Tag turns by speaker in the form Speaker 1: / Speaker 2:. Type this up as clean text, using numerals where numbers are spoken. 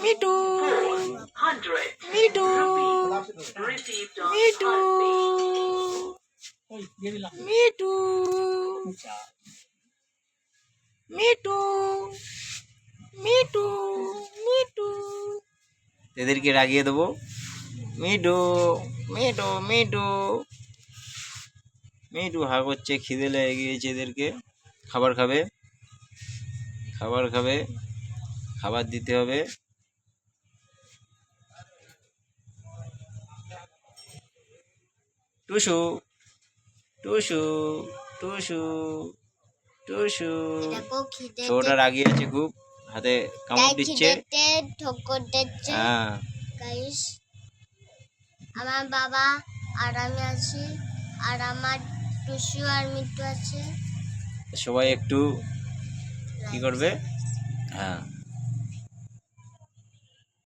Speaker 1: Me too,
Speaker 2: 400
Speaker 1: Mitu,
Speaker 2: rupees received on
Speaker 1: Mitu, Mitu, Mitu, Mitu, Mitu. এদেরকে রাগিয়ে দেবো। মিটু, মিটু, মিটু, মিটু হা করছে, খিদে লেগে গিয়েছে এদেরকে। খাবার খাবে, খাবার খাবে, খাবার দিতে হবে। টুসু, টুসু, টুসু, টুসু। ছোটটা রাগি আছে খুব, হাতে কামড় দিচ্ছে। হ্যাঁ,
Speaker 3: গাইস, আমার বাবা আর আমি আছি, আর আমার টুসু আর মিটু আছে।
Speaker 1: সবাই একটু কি করবে? হ্যাঁ।